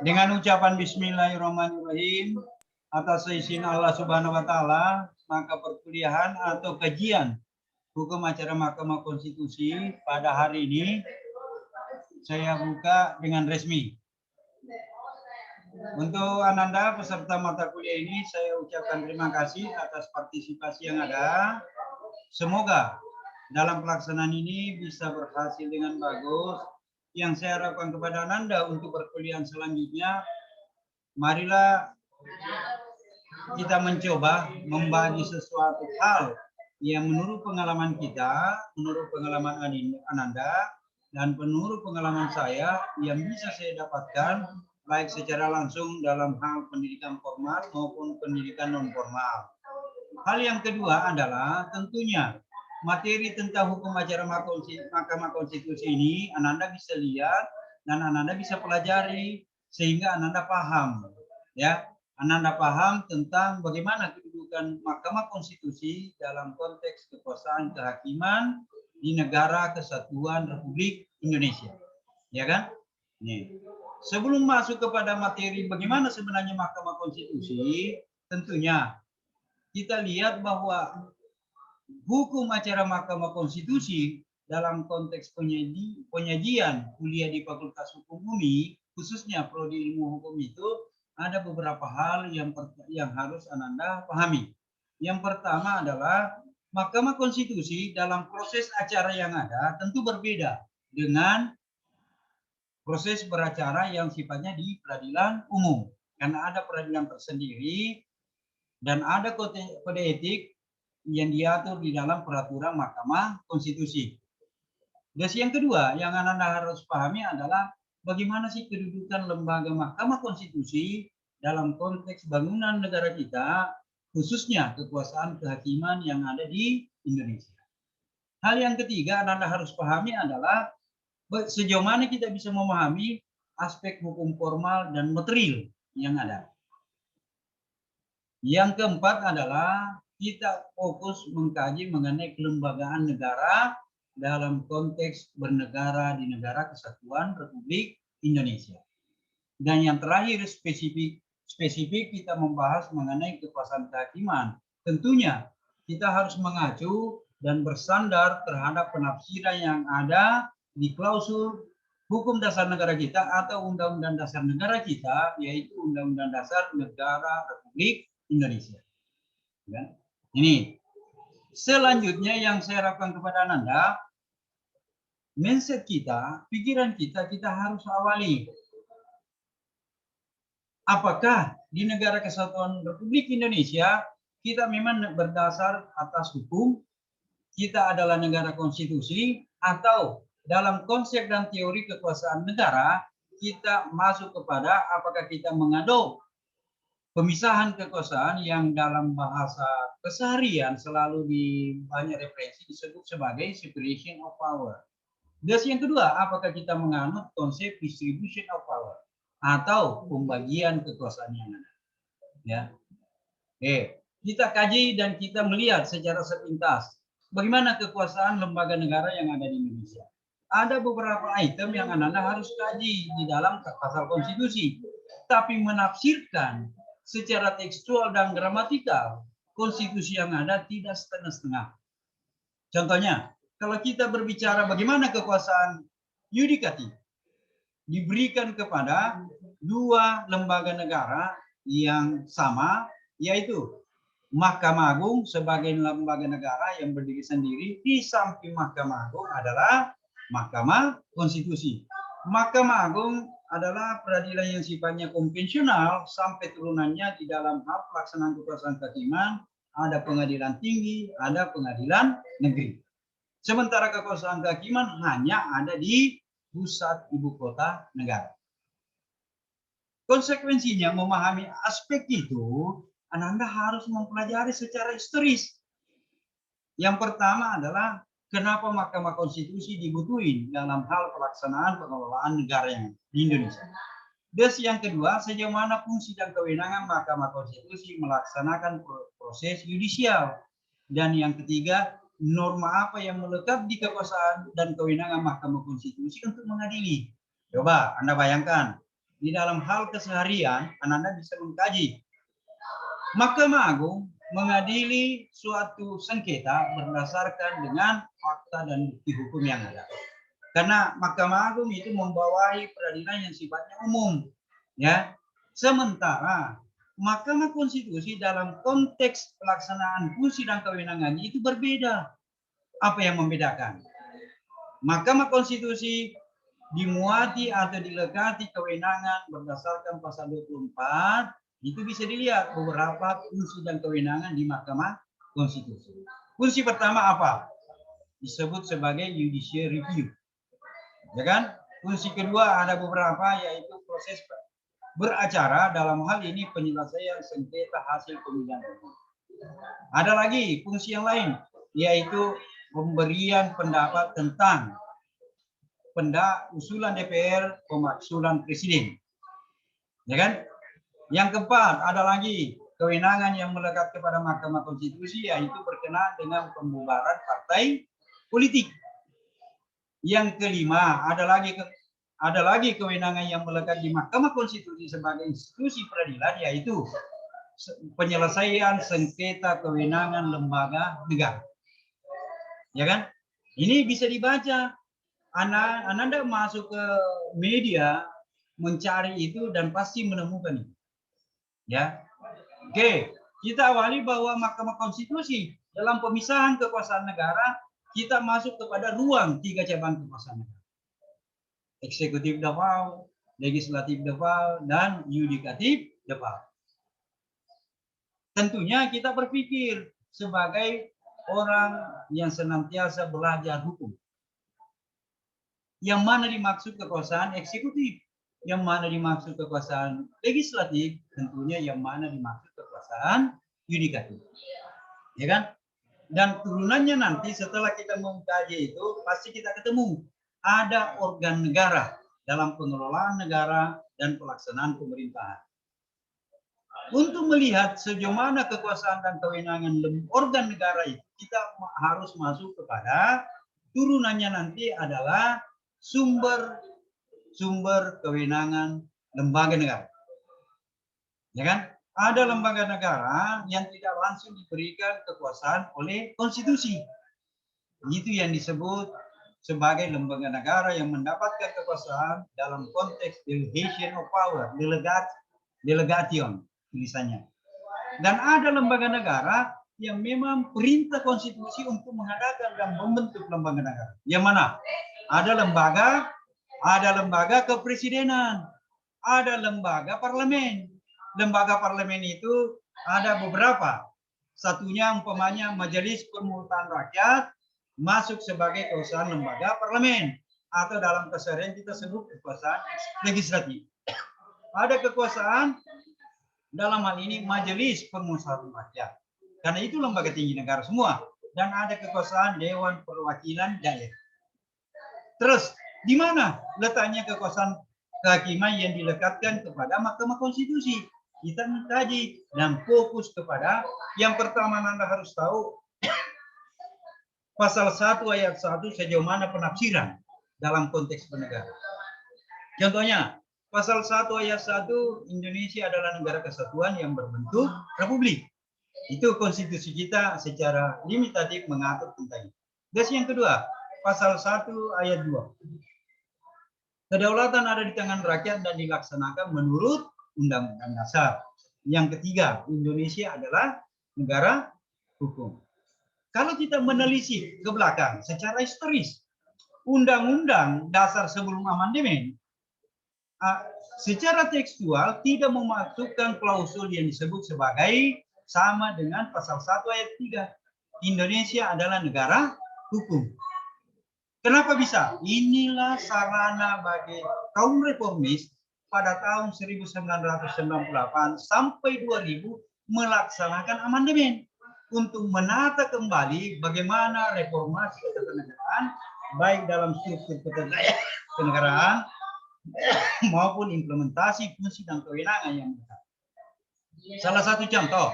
Dengan ucapan Bismillahirrahmanirrahim, atas izin Allah Subhanahu wa Ta'ala, maka perkuliahan atau kajian hukum acara Mahkamah Konstitusi pada hari ini saya buka dengan resmi. Untuk Ananda peserta mata kuliah ini saya ucapkan terima kasih atas partisipasi yang ada. Semoga dalam pelaksanaan ini bisa berhasil dengan bagus. Yang saya harapkan kepada Ananda untuk perkuliahan selanjutnya, marilah kita mencoba membagi sesuatu hal yang menurut pengalaman kita, menurut pengalaman Ananda, dan menurut pengalaman saya yang bisa saya dapatkan baik secara langsung dalam hal pendidikan formal maupun pendidikan non formal. Hal yang kedua adalah tentunya materi tentang hukum acara Mahkamah Konstitusi ini Ananda bisa lihat dan Ananda bisa pelajari sehingga Ananda paham, ya. Ananda paham tentang bagaimana kedudukan Mahkamah Konstitusi dalam konteks kekuasaan kehakiman di negara kesatuan Republik Indonesia, ya kan? Nih. Sebelum masuk kepada materi bagaimana sebenarnya Mahkamah Konstitusi, tentunya kita lihat bahwa hukum acara Mahkamah Konstitusi dalam konteks penyajian kuliah di Fakultas Hukum UMI, khususnya prodi ilmu hukum itu, ada beberapa hal yang harus Ananda pahami. Yang pertama adalah Mahkamah Konstitusi dalam proses acara yang ada tentu berbeda dengan proses beracara yang sifatnya di peradilan umum. Karena ada peradilan tersendiri dan ada kode etik yang diatur di dalam peraturan Mahkamah Konstitusi. Dan yang kedua yang Ananda harus pahami adalah bagaimana sih kedudukan lembaga Mahkamah Konstitusi dalam konteks bangunan negara kita, khususnya kekuasaan kehakiman yang ada di Indonesia. Hal yang ketiga Ananda harus pahami adalah sejauh mana kita bisa memahami aspek hukum formal dan material yang ada. Yang keempat adalah kita fokus mengkaji mengenai kelembagaan negara dalam konteks bernegara di negara kesatuan Republik Indonesia. Dan yang terakhir spesifik kita membahas mengenai kekuasaan kehakiman. Tentunya kita harus mengacu dan bersandar terhadap penafsiran yang ada di klausul hukum dasar negara kita atau undang-undang dasar negara kita, yaitu Undang-Undang Dasar Negara Republik Indonesia. Ya. Ini selanjutnya yang saya harapkan kepada Ananda, mindset kita, pikiran kita harus awali. Apakah di negara kesatuan Republik Indonesia kita memang berdasar atas hukum, kita adalah negara konstitusi, atau dalam konsep dan teori kekuasaan negara kita masuk kepada apakah kita mengadop pemisahan kekuasaan yang dalam bahasa keseharian selalu di banyak referensi disebut sebagai separation of power. Dan yang kedua, apakah kita menganut konsep distribution of power atau pembagian kekuasaan yang ada. Ya. Kita kaji dan kita melihat secara sepintas bagaimana kekuasaan lembaga negara yang ada di Indonesia. Ada beberapa item yang Anda harus kaji di dalam pasal konstitusi, tapi menafsirkan secara tekstual dan gramatikal konstitusi yang ada tidak setengah-setengah. Contohnya, kalau kita berbicara bagaimana kekuasaan yudikatif diberikan kepada dua lembaga negara yang sama, yaitu Mahkamah Agung sebagai lembaga negara yang berdiri sendiri, di samping Mahkamah Agung adalah Mahkamah Konstitusi. Mahkamah Agung adalah peradilan yang sifatnya konvensional sampai turunannya di dalam hal pelaksanaan kekuasaan kehakiman, ada pengadilan tinggi, ada pengadilan negeri. Sementara kekuasaan kehakiman hanya ada di pusat ibu kota negara. Konsekuensinya memahami aspek itu, Anda harus mempelajari secara historis. Yang pertama adalah kenapa Mahkamah Konstitusi dibutuhin dalam hal pelaksanaan pengelolaan negara yang di Indonesia. Dan yang kedua, sejauh mana fungsi dan kewenangan Mahkamah Konstitusi melaksanakan proses yudisial. Dan yang ketiga, norma apa yang melekat di kekuasaan dan kewenangan Mahkamah Konstitusi untuk mengadili. Coba Anda bayangkan, di dalam hal keseharian, Anda bisa mengkaji. Mahkamah Agung mengadili suatu sengketa berdasarkan dengan fakta dan bukti hukum yang ada. Karena Mahkamah Agung itu membawahi peradilan yang sifatnya umum, ya. Sementara Mahkamah Konstitusi dalam konteks pelaksanaan fungsi dan kewenangannya itu berbeda. Apa yang membedakan? Mahkamah Konstitusi dimuati atau dilekati kewenangan berdasarkan pasal 24, itu bisa dilihat beberapa fungsi dan kewenangan di Mahkamah Konstitusi. Fungsi pertama apa? Disebut sebagai judicial review. Ya kan? Fungsi kedua ada beberapa, yaitu proses beracara, dalam hal ini penyelesaian sengketa hasil pemilihan umum. Ada lagi fungsi yang lain, yaitu pemberian pendapat tentang usulan DPR, pemaksulan presiden. Ya kan? Yang keempat, ada lagi kewenangan yang melekat kepada Mahkamah Konstitusi, yaitu berkenaan dengan pembubaran partai politik. Yang kelima, ada lagi kewenangan yang melekat di Mahkamah Konstitusi sebagai institusi peradilan, yaitu penyelesaian sengketa kewenangan lembaga negara. Ya kan? Ini bisa dibaca. Anda masuk ke media mencari itu dan pasti menemukan itu. Ya. Oke, kita awali bahwa Mahkamah Konstitusi dalam pemisahan kekuasaan negara, kita masuk kepada ruang 3 cabang kekuasaan negara. Eksekutif default, legislatif default, dan yudikatif default. Tentunya kita berpikir sebagai orang yang senantiasa belajar hukum. Yang mana dimaksud kekuasaan eksekutif, yang mana dimaksud kekuasaan legislatif, tentunya yang mana dimaksud kekuasaan yudikatif. Ya kan? Dan turunannya nanti setelah kita mengkaji itu, pasti kita ketemu ada organ negara dalam pengelolaan negara dan pelaksanaan pemerintahan. Untuk melihat sejauh mana kekuasaan dan kewenangan organ negara itu, kita harus masuk kepada turunannya nanti adalah sumber kewenangan lembaga negara. Ya kan? Ada lembaga negara yang tidak langsung diberikan kekuasaan oleh konstitusi. Itu yang disebut sebagai lembaga negara yang mendapatkan kekuasaan dalam konteks delegation of power, delegation tulisannya. Dan ada lembaga negara yang memang perintah konstitusi untuk mengadakan dan membentuk lembaga negara. Yang mana? Ada lembaga kepresidenan, ada lembaga parlemen. Lembaga parlemen itu ada beberapa. Satunya umpamanya Majelis Permusyawaratan Rakyat masuk sebagai kekuasaan lembaga parlemen, atau dalam keseharian kita sebut kekuasaan legislatif. Ada kekuasaan dalam hal ini Majelis Permusyawaratan Rakyat, karena itu lembaga tinggi negara semua. Dan ada kekuasaan Dewan Perwakilan Daerah. Terus di mana letaknya kekuasaan kehakiman yang dilekatkan kepada Mahkamah Konstitusi? Kita mengkaji dan fokus kepada yang pertama. Anda harus tahu pasal 1 ayat 1 sejauh mana penafsiran dalam konteks bernegara. Contohnya, pasal 1 ayat 1, Indonesia adalah negara kesatuan yang berbentuk republik. Itu konstitusi kita secara limitatif mengatur tentang itu. Terus yang kedua, pasal 1 ayat 2. Kedaulatan ada di tangan rakyat dan dilaksanakan menurut Undang-Undang Dasar. Yang ketiga, Indonesia adalah negara hukum. Kalau kita menelisik ke belakang secara historis, Undang-Undang Dasar sebelum amandemen secara tekstual tidak memasukkan klausul yang disebut sebagai sama dengan pasal 1 ayat 3. Indonesia adalah negara hukum. Kenapa bisa? Inilah sarana bagi kaum reformis pada tahun 1998 sampai 2000 melaksanakan amandemen untuk menata kembali bagaimana reformasi ketatanegaraan baik dalam struktur kenegaraan maupun implementasi fungsi dan kewenangan yang benar. Salah satu contoh,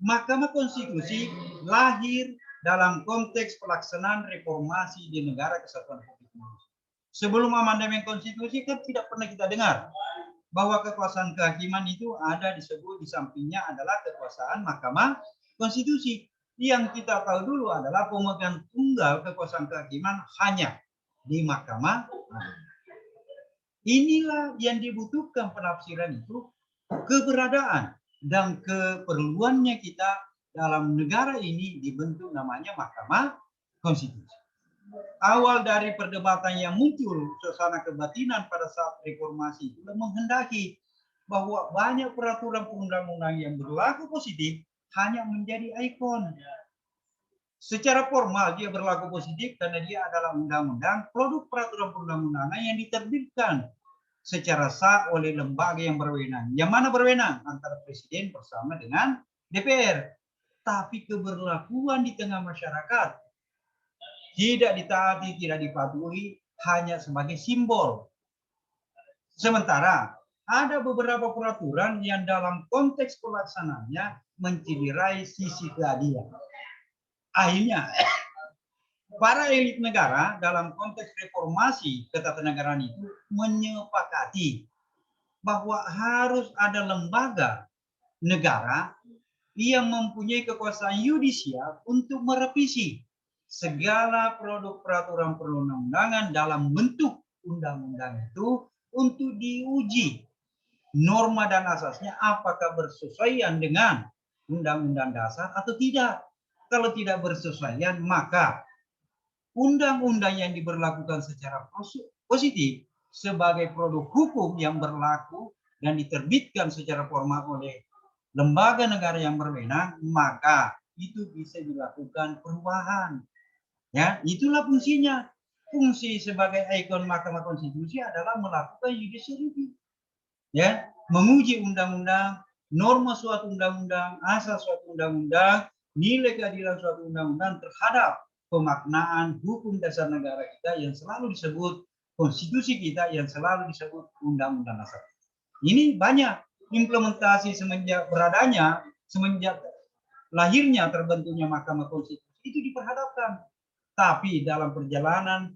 Mahkamah Konstitusi lahir dalam konteks pelaksanaan reformasi di negara kesatuan Republik Indonesia. Sebelum amandemen konstitusi kan tidak pernah kita dengar bahwa kekuasaan kehakiman itu ada disebut di sampingnya adalah kekuasaan Mahkamah Konstitusi. Yang kita tahu dulu adalah pemegang tunggal kekuasaan kehakiman hanya di Mahkamah Agung. Inilah yang dibutuhkan penafsiran itu, keberadaan dan keperluannya kita dalam negara ini dibentuk namanya Mahkamah Konstitusi. Awal dari perdebatan yang muncul suasana kebatinan pada saat reformasi itu menghendaki bahwa banyak peraturan perundang-undang yang berlaku positif hanya menjadi ikon. Secara formal dia berlaku positif karena dia adalah undang-undang, produk peraturan perundang-undangan yang diterbitkan secara sah oleh lembaga yang berwenang. Yang mana berwenang? Antara Presiden bersama dengan DPR. Tapi keberlakuan di tengah masyarakat tidak ditaati, tidak dipatuhi, hanya sebagai simbol. Sementara ada beberapa peraturan yang dalam konteks pelaksanaannya mencederai sisi keadilan. Akhirnya, para elit negara dalam konteks reformasi ketatanegaraan itu menyepakati bahwa harus ada lembaga negara yang mempunyai kekuasaan yudisial untuk merevisi segala produk peraturan perundang-undangan dalam bentuk undang-undang itu untuk diuji norma dan asasnya apakah bersesuaian dengan undang-undang dasar atau tidak. Kalau tidak bersesuaian, maka undang-undang yang diberlakukan secara positif sebagai produk hukum yang berlaku dan diterbitkan secara formal oleh lembaga negara yang berwenang, maka itu bisa dilakukan perubahan. Ya, itulah fungsinya. Fungsi sebagai ikon Mahkamah Konstitusi adalah melakukan judicial review. Ya, menguji undang-undang, norma suatu undang-undang, asas suatu undang-undang, nilai keadilan suatu undang-undang terhadap pemaknaan hukum dasar negara kita yang selalu disebut konstitusi kita, yang selalu disebut undang-undang dasar. Ini banyak implementasi semenjak lahirnya terbentuknya Mahkamah Konstitusi itu diperhadapkan. Tapi dalam perjalanan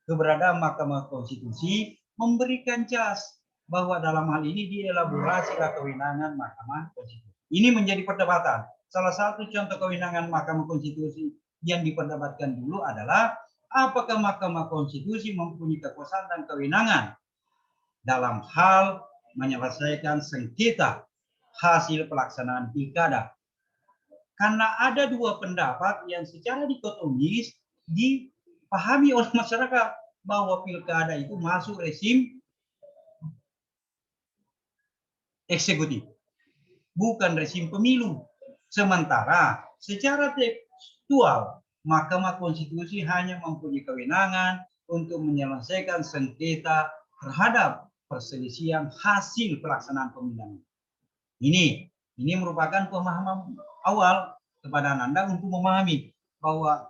keberadaan Mahkamah Konstitusi memberikan cas bahwa dalam hal ini dielaborasi kewenangan Mahkamah Konstitusi. Ini menjadi perdebatan. Salah satu contoh kewenangan Mahkamah Konstitusi yang diperdebatkan dulu adalah apakah Mahkamah Konstitusi mempunyai kekuasaan dan kewenangan dalam hal menyelesaikan sengketa hasil pelaksanaan pilkada. Karena ada dua pendapat yang secara dikotomis dipahami oleh masyarakat bahwa pilkada itu masuk rezim eksekutif, bukan rezim pemilu. Sementara secara tekstual Mahkamah Konstitusi hanya mempunyai kewenangan untuk menyelesaikan sengketa terhadap perselisihan hasil pelaksanaan pemilu. Ini merupakan pemahaman awal kepada Anda untuk memahami bahwa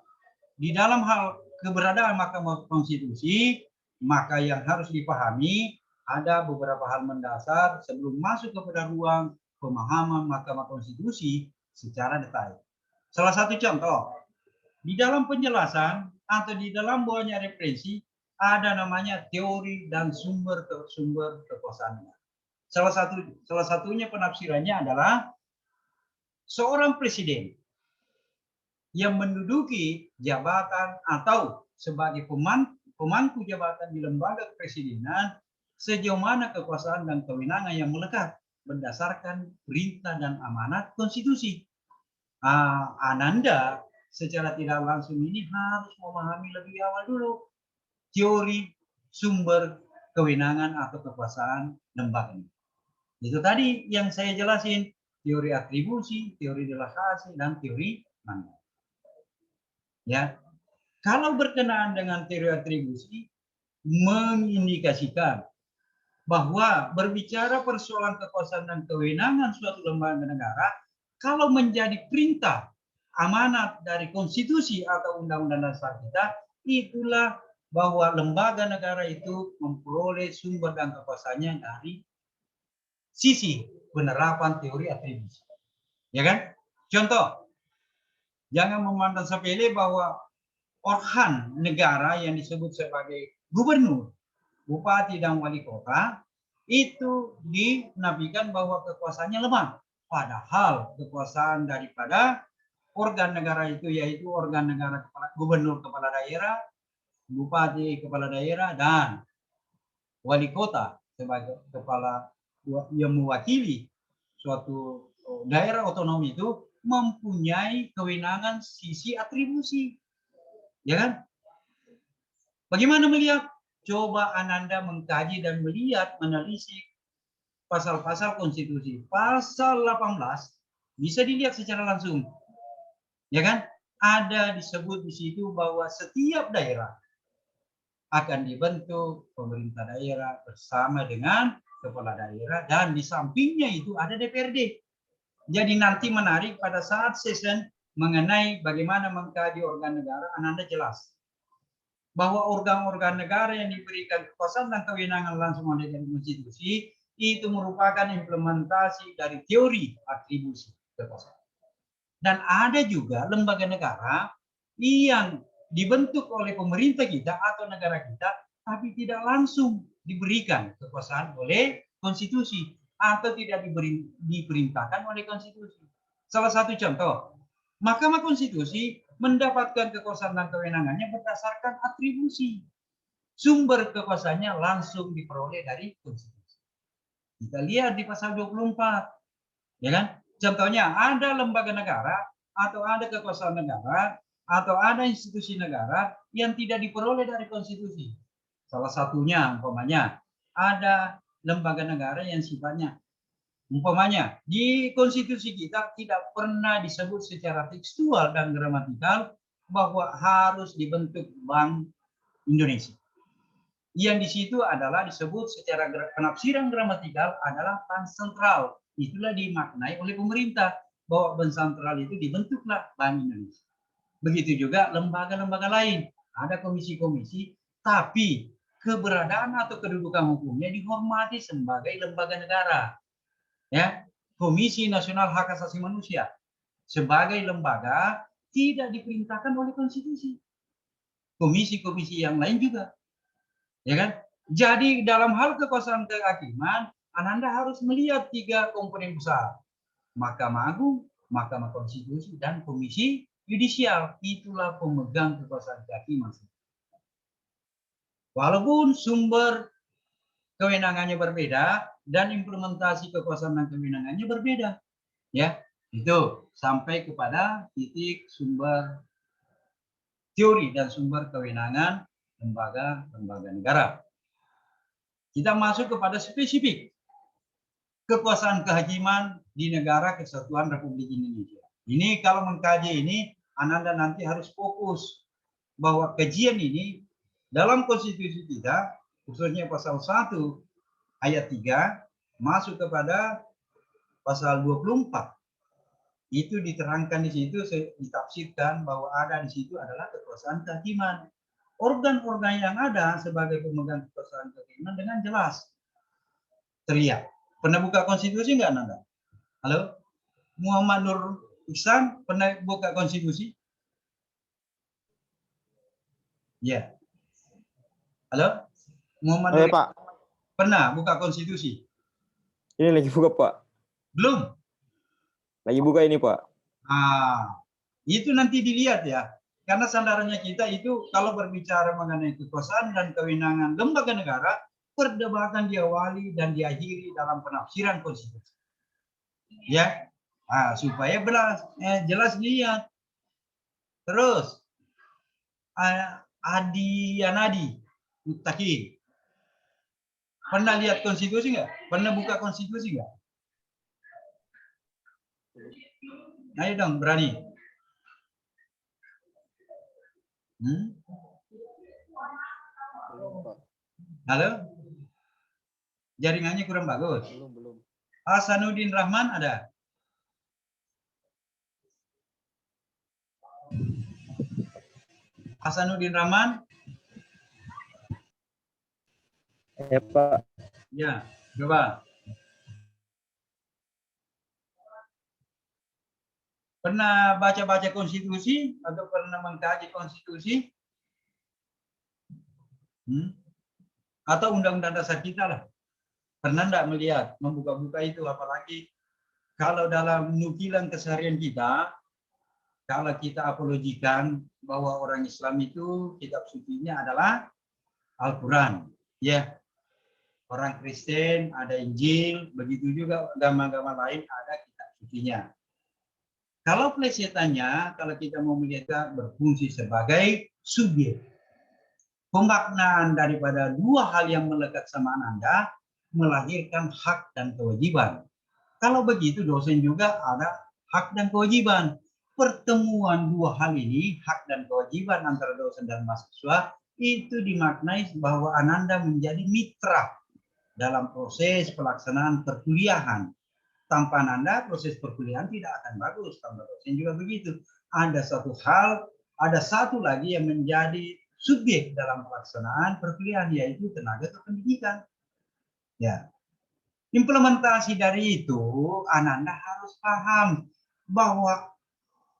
di dalam hal keberadaan Mahkamah Konstitusi, maka yang harus dipahami ada beberapa hal mendasar sebelum masuk kepada ruang pemahaman Mahkamah Konstitusi secara detail. Salah satu contoh, di dalam penjelasan atau di dalam banyak referensi ada namanya teori dan sumber kekuasaan. Salah satunya penafsirannya adalah seorang presiden yang menduduki jabatan atau sebagai pemangku jabatan di lembaga kepresidenan sejauh mana kekuasaan dan kewenangan yang melekat berdasarkan perintah dan amanat konstitusi. Ananda secara tidak langsung ini harus memahami lebih awal dulu teori sumber kewenangan atau kekuasaan lembaga ini. Itu tadi yang saya jelasin, teori atribusi, teori delegasi, dan teori mandat. Ya, kalau berkenaan dengan teori atribusi mengindikasikan bahwa berbicara persoalan kekuasaan dan kewenangan suatu lembaga negara, kalau menjadi perintah amanat dari konstitusi atau undang-undang dasar kita, itulah bahwa lembaga negara itu memperoleh sumber dan kekuasaannya dari sisi penerapan teori atribusi. Ya kan? Contoh, Jangan memandang sepele bahwa organ negara yang disebut sebagai gubernur, bupati, dan wali kota itu dinafikan bahwa kekuasaannya lemah. Padahal kekuasaan daripada organ negara itu yaitu organ negara gubernur kepala daerah, bupati kepala daerah, dan wali kota sebagai kepala yang mewakili suatu daerah otonomi itu mempunyai kewenangan sisi atribusi, ya kan? Bagaimana melihat? Coba Ananda mengkaji dan melihat, menelisik pasal-pasal konstitusi. Pasal 18 bisa dilihat secara langsung, ya kan? Ada disebut di situ bahwa setiap daerah akan dibentuk pemerintah daerah bersama dengan kepala daerah, dan di sampingnya itu ada DPRD. Jadi nanti menarik pada saat session mengenai bagaimana mengkaji organ negara, Ananda jelas bahwa organ-organ negara yang diberikan kekuasaan dan kewenangan langsung oleh konstitusi itu merupakan implementasi dari teori atribusi kekuasaan. Dan ada juga lembaga negara yang dibentuk oleh pemerintah kita atau negara kita, tapi tidak langsung diberikan kekuasaan oleh konstitusi atau tidak diperintahkan oleh konstitusi. Salah satu contoh, Mahkamah Konstitusi mendapatkan kekuasaan dan kewenangannya berdasarkan atribusi. Sumber kekuasaannya langsung diperoleh dari konstitusi. Kita lihat di pasal 24, ya kan? Contohnya ada lembaga negara atau ada kekuasaan negara atau ada institusi negara yang tidak diperoleh dari konstitusi. Salah satunya umpamanya ada lembaga negara yang sifatnya umpamanya di konstitusi kita tidak pernah disebut secara tekstual dan gramatikal bahwa harus dibentuk Bank Indonesia. Yang di situ adalah disebut secara penafsiran gramatikal adalah bank sentral. Itulah dimaknai oleh pemerintah bahwa bank sentral itu dibentuklah Bank Indonesia. Begitu juga lembaga-lembaga lain, ada komisi-komisi, tapi keberadaan atau kedudukan hukumnya dihormati sebagai lembaga negara. Ya, Komisi Nasional Hak Asasi Manusia sebagai lembaga tidak diperintahkan oleh konstitusi. Komisi-komisi yang lain juga, ya kan? Jadi dalam hal kekuasaan kehakiman, Ananda harus melihat 3 komponen besar: Mahkamah Agung, Mahkamah Konstitusi, dan Komisi Yudisial. Itulah pemegang kekuasaan kehakiman. Walaupun sumber kewenangannya berbeda dan implementasi kekuasaan dan kewenangannya berbeda, ya, itu sampai kepada titik sumber teori dan sumber kewenangan lembaga-lembaga negara. Kita masuk kepada spesifik kekuasaan kehakiman di negara kesatuan Republik Indonesia. Ini kalau mengkaji ini, Ananda nanti harus fokus bahwa kajian ini dalam konstitusi kita, khususnya pasal 1 ayat 3 masuk kepada pasal 24. Itu diterangkan di situ, ditafsirkan bahwa ada di situ adalah kekuasaan kehakiman. Organ-organ yang ada sebagai pemegang kekuasaan kehakiman dengan jelas terlihat. Pernah buka konstitusi nggak, Nanda? Halo? Muhammad Nur Iksan, pernah buka konstitusi? Ya. Halo? Muhammad Nur Pak. Pernah buka konstitusi? Ini lagi buka, Pak. Belum? Lagi buka ini, Pak. Itu nanti dilihat ya. Karena sandarannya kita itu kalau berbicara mengenai kekuasaan dan kewenangan lembaga negara, perdebatan diawali dan diakhiri dalam penafsiran konstitusi. Ya, supaya jelas lihat. Terus, Adi Yanadi Mutakin, pernah lihat konstitusi nggak? Pernah buka konstitusi nggak? Ayo dong, berani. Halo? Jaringannya kurang bagus. Belum. Hasanuddin Rahman ada? Hasanuddin Rahman? Ya, Pak. Ya, coba. Pernah baca-baca konstitusi atau pernah mengkaji konstitusi? Atau undang-undang dasar kita lah. Pernah enggak melihat, membuka-buka itu, apalagi kalau dalam nukilan keseharian kita, kalau kita apologikan bahwa orang Islam itu kitab sucinya adalah Al-Quran. Ya, orang Kristen ada Injil, begitu juga agama-agama lain ada kitab sucinya. Kalau plesetannya, kalau kita mau melihat berfungsi sebagai subjek, pemaknaan daripada dua hal yang melekat sama Anda melahirkan hak dan kewajiban. Kalau begitu dosen juga ada hak dan kewajiban. Pertemuan dua hal ini, hak dan kewajiban antara dosen dan mahasiswa, itu dimaknai bahwa Ananda menjadi mitra dalam proses pelaksanaan perkuliahan. Tanpa Ananda, proses perkuliahan tidak akan bagus. Tanpa dosen juga begitu. Ada satu lagi yang menjadi subjek dalam pelaksanaan perkuliahan, yaitu tenaga kependidikan. Ya. Implementasi dari itu, Ananda harus paham bahwa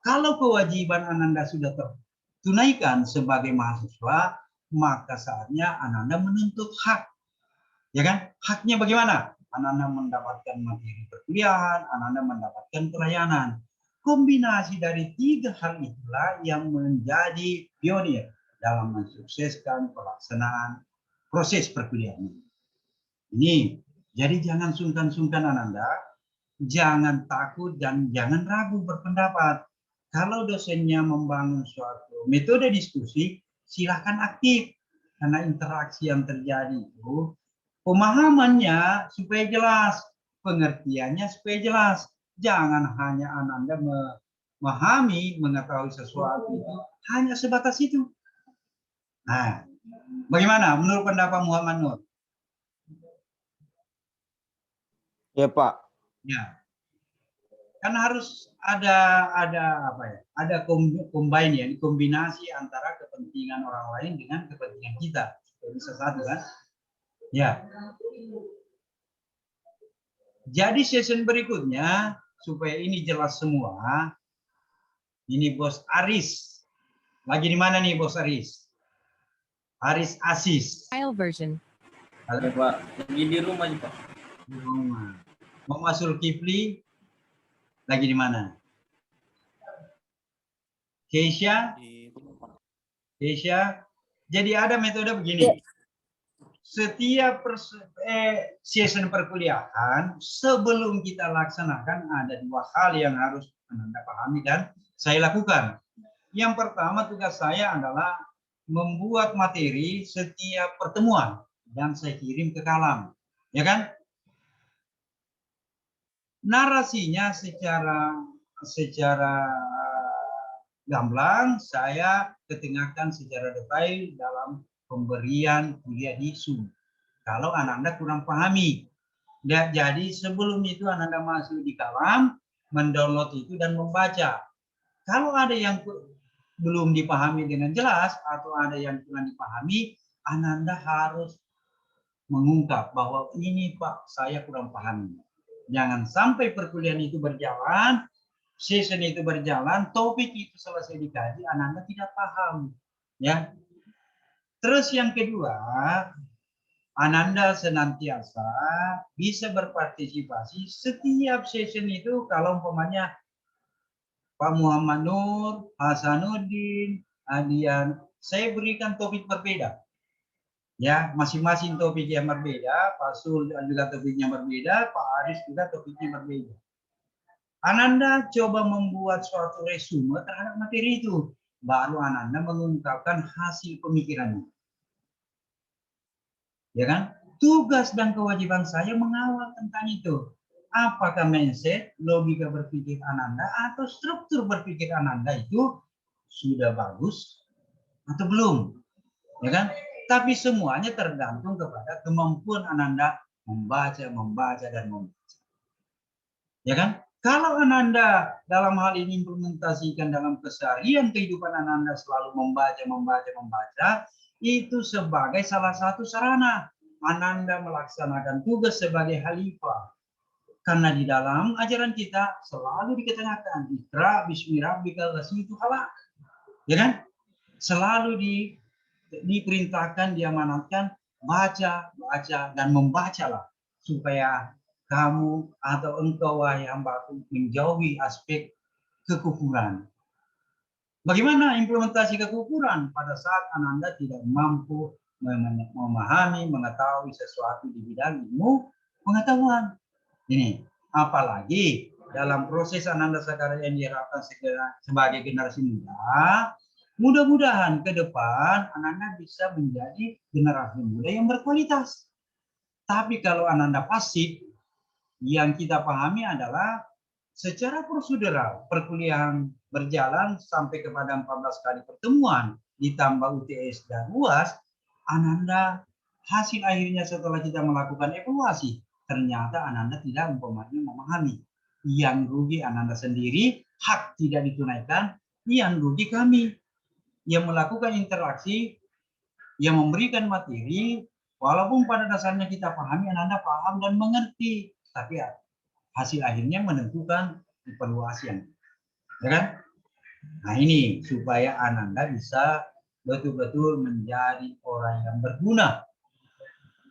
kalau kewajiban Ananda sudah tertunaikan sebagai mahasiswa, maka saatnya Ananda menuntut hak. Ya kan? Haknya bagaimana? Ananda mendapatkan materi perkuliahan, Ananda mendapatkan pelayanan. Kombinasi dari tiga hal itulah yang menjadi pionir dalam mensukseskan pelaksanaan proses perkuliahan. Ini, jadi jangan sungkan-sungkan Ananda, jangan takut dan jangan ragu berpendapat. Kalau dosennya membangun suatu metode diskusi, silahkan aktif. Karena interaksi yang terjadi itu, pemahamannya supaya jelas, pengertiannya supaya jelas. Jangan hanya Ananda memahami, mengetahui sesuatu itu hanya sebatas itu. Nah, bagaimana menurut pendapat Muhammad Nur? Ya Pak. Ya, kan harus ada apa ya? Ada combine ya, kombinasi antara kepentingan orang lain dengan kepentingan kita. Bisa satu kan? Ya. Jadi session berikutnya supaya ini jelas semua. Ini Bos Aris. Lagi di mana nih Bos Aris? Aris Asis. File version. Halo Pak, lagi di rumah aja Pak. Di rumah. Mau masuk Kifli? Lagi di mana? Keisha? Keisha? Jadi ada metode begini. Setiap session perkuliahan, sebelum kita laksanakan ada dua hal yang harus Anda pahami dan saya lakukan. Yang pertama tugas saya adalah membuat materi setiap pertemuan dan saya kirim ke Kalam. Ya kan? Narasinya secara gamblang saya ketengahkan secara detail dalam pemberian kuliah di Zoom. Kalau Ananda kurang pahami. Jadi sebelum itu Ananda masuk di Kalam, mendownload itu dan membaca. Kalau ada yang belum dipahami dengan jelas atau ada yang kurang dipahami, Ananda harus mengungkap bahwa ini Pak, saya kurang pahami. Jangan sampai perkuliahan itu berjalan, session itu berjalan, topik itu selesai dikaji, Ananda tidak paham. Ya. Terus yang kedua, Ananda senantiasa bisa berpartisipasi setiap session itu. Kalau umpamanya Pak Muhammad Nur, Hasanuddin, Adian, saya berikan topik berbeda. Ya, masing-masing topik yang berbeda, Pak Sul juga topiknya berbeda, Pak Aris juga topiknya berbeda. Ananda coba membuat suatu resume terhadap materi itu, baru Ananda mengungkapkan hasil pemikirannya. Ya kan? Tugas dan kewajiban saya mengawal tentang itu. Apakah mindset, logika berpikir Ananda atau struktur berpikir Ananda itu sudah bagus atau belum? Ya kan? Tapi semuanya tergantung kepada kemampuan Ananda membaca, dan membaca. Ya kan? Kalau Ananda dalam hal ini implementasikan dalam keseharian kehidupan Ananda selalu membaca, itu sebagai salah satu sarana Ananda melaksanakan tugas sebagai khalifah. Karena di dalam ajaran kita selalu dikatakan Iqra bismi rabbikal ladzi khalaq. Ya kan? Selalu diperintahkan, diamanatkan baca, dan membacalah supaya kamu atau engkau wahai hambaku menjauhi aspek kekufuran. Bagaimana implementasi kekufuran pada saat Ananda tidak mampu memahami, mengetahui sesuatu di bidang ilmu pengetahuan. Ini, apalagi dalam proses Ananda sekarang yang diharapkan sebagai generasi muda, mudah-mudahan ke depan Ananda bisa menjadi generasi muda yang berkualitas. Tapi kalau Ananda pasif, yang kita pahami adalah secara prosedural perkuliahan berjalan sampai kepada 14 kali pertemuan ditambah UTS dan UAS, Ananda hasil akhirnya setelah kita melakukan evaluasi ternyata Ananda tidak memahami. Yang rugi Ananda sendiri, hak tidak ditunaikan, yang rugi kami yang melakukan interaksi, yang memberikan materi, walaupun pada dasarnya kita pahami, Ananda paham dan mengerti, tapi hasil akhirnya menentukan evaluasi. Ya kan? Nah ini supaya Ananda bisa betul-betul menjadi orang yang berguna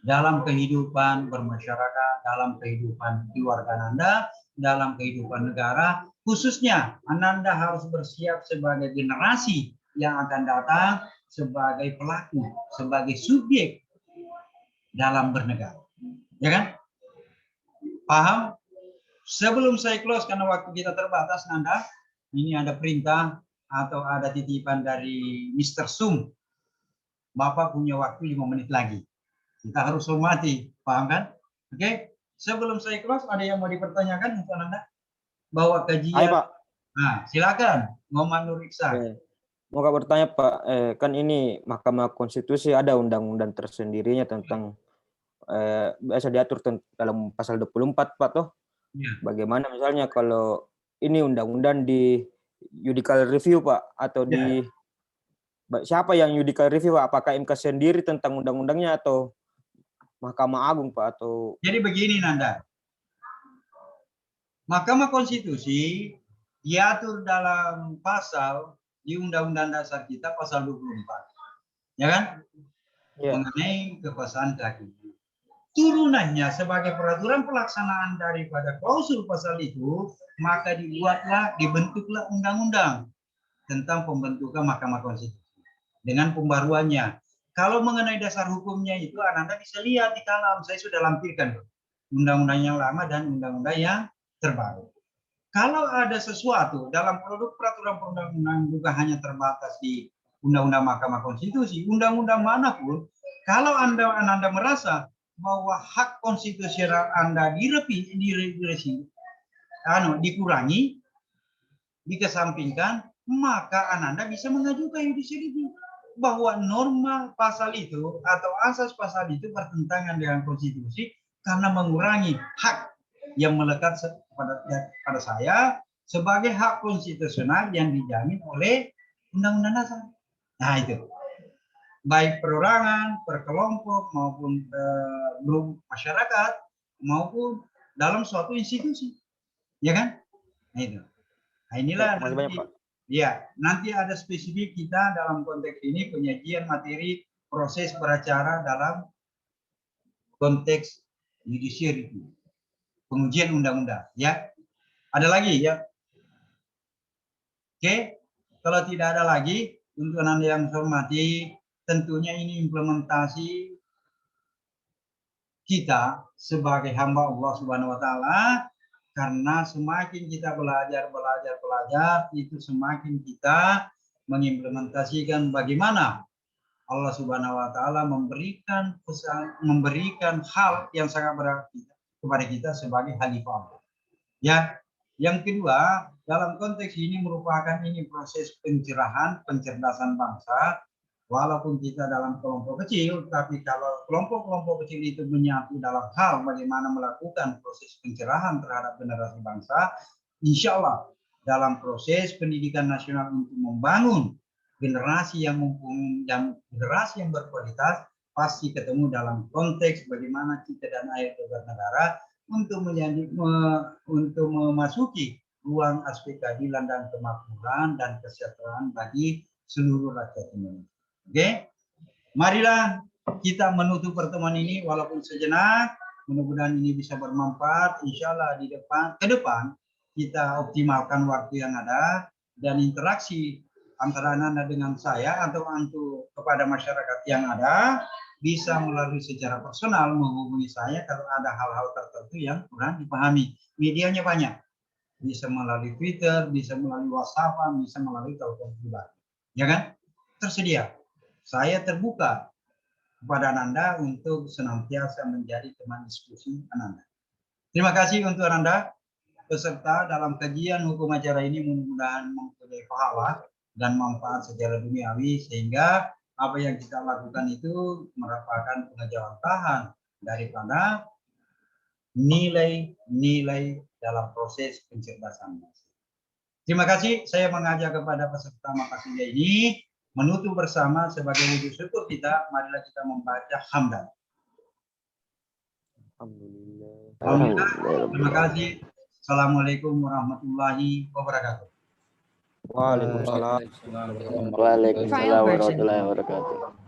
dalam kehidupan bermasyarakat, dalam kehidupan keluarga Ananda, dalam kehidupan negara, khususnya Ananda harus bersiap sebagai generasi yang akan datang sebagai pelaku, sebagai subjek dalam bernegara. Ya kan? Paham? Sebelum saya close karena waktu kita terbatas, Nanda, ini ada perintah atau ada titipan dari Mr. Sum. Bapak punya waktu 5 menit lagi. Kita harus hormati, paham kan? Oke, sebelum saya close, ada yang mau dipertanyakan untuk Anda? Bahwa kajian. Ayo, Pak. Nah, silakan, Muhammad Nur Iksan. Mau bertanya, Pak, kan ini Mahkamah Konstitusi ada undang-undang tersendirinya tentang biasa diatur dalam pasal 24, Pak, toh? Ya. Bagaimana misalnya kalau ini undang-undang di judicial review, Pak, atau di siapa yang judicial review, Pak? Apakah MK sendiri tentang undang-undangnya atau Mahkamah Agung, Pak, atau? Jadi begini, Nanda. Mahkamah Konstitusi diatur dalam pasal di Undang-Undang Dasar kita pasal 24. Ya kan? Ya. Mengenai kekuasaan kehakiman. Turunannya sebagai peraturan pelaksanaan daripada klausul pasal itu, maka dibentuklah undang-undang tentang pembentukan Mahkamah Konstitusi. Dengan pembaruannya. Kalau mengenai dasar hukumnya itu, Anda bisa lihat di dalam, saya sudah lampirkan undang-undang yang lama dan undang-undang yang terbaru. Kalau ada sesuatu dalam produk peraturan perundang-undangan bukan hanya terbatas di undang-undang Mahkamah Konstitusi, undang-undang manapun, kalau Anda merasa bahwa hak konstitusional Anda dikurangi, dikesampingkan, maka Anda bisa mengajukan judicial review bahwa norma pasal itu atau asas pasal itu bertentangan dengan konstitusi karena mengurangi hak yang melekat pada saya sebagai hak konstitusional yang dijamin oleh Undang-Undang Dasar. Nah itu. Baik perorangan, perkelompok maupun grup masyarakat maupun dalam suatu institusi, ya kan? Nah itu. Nah inilah nanti, ya nanti ada spesifik kita dalam konteks ini penyajian materi proses beracara dalam konteks judicial review, pengujian undang-undang, ya. Ada lagi ya? Oke, kalau tidak ada lagi untuk Anda yang hormati. Tentunya ini implementasi kita sebagai hamba Allah Subhanahu wa taala, karena semakin kita belajar itu semakin kita mengimplementasikan bagaimana Allah Subhanahu wa taala memberikan pesan, memberikan hal yang sangat berarti kepada kita sebagai khalifah Allah. Ya, yang kedua, dalam konteks ini merupakan ini proses pencerahan, pencerdasan bangsa. Walaupun kita dalam kelompok kecil, tapi kalau kelompok-kelompok kecil itu menyatu dalam hal bagaimana melakukan proses pencerahan terhadap generasi bangsa, insya Allah dalam proses pendidikan nasional untuk membangun generasi yang mumpuni dan generasi yang berkualitas, pasti ketemu dalam konteks bagaimana kita dan ayat bernegara untuk memasuki ruang aspek keadilan dan kemakmuran dan kesejahteraan bagi seluruh rakyat Indonesia. Oke, marilah kita menutup pertemuan ini walaupun sejenak. Mudah-mudahan ini bisa bermanfaat. Insya Allah ke depan kita optimalkan waktu yang ada dan interaksi antara Anda dengan saya atau untuk kepada masyarakat yang ada bisa melalui secara personal menghubungi saya kalau ada hal-hal tertentu yang kurang dipahami. Medianya banyak. Bisa melalui Twitter, bisa melalui WhatsApp, bisa melalui telepon pribadi. Ya kan? Tersedia. Saya terbuka kepada Anda untuk senantiasa menjadi teman diskusi Anda. Terima kasih untuk Anda peserta dalam kajian hukum acara ini, mudah-mudahan mempunyai pahala dan manfaat secara duniawi sehingga apa yang kita lakukan itu merupakan pengejawantahan daripada nilai-nilai dalam proses pencerdasan. Terima kasih. Saya mengajak kepada peserta mata kuliah ini menutup bersama sebagai wujud syukur kita. Marilah kita membaca hamdan. Alhamdulillah. Terima kasih. Assalamualaikum warahmatullahi wabarakatuh. Waalaikumsalam. Waalaikumsalam warahmatullahi wabarakatuh.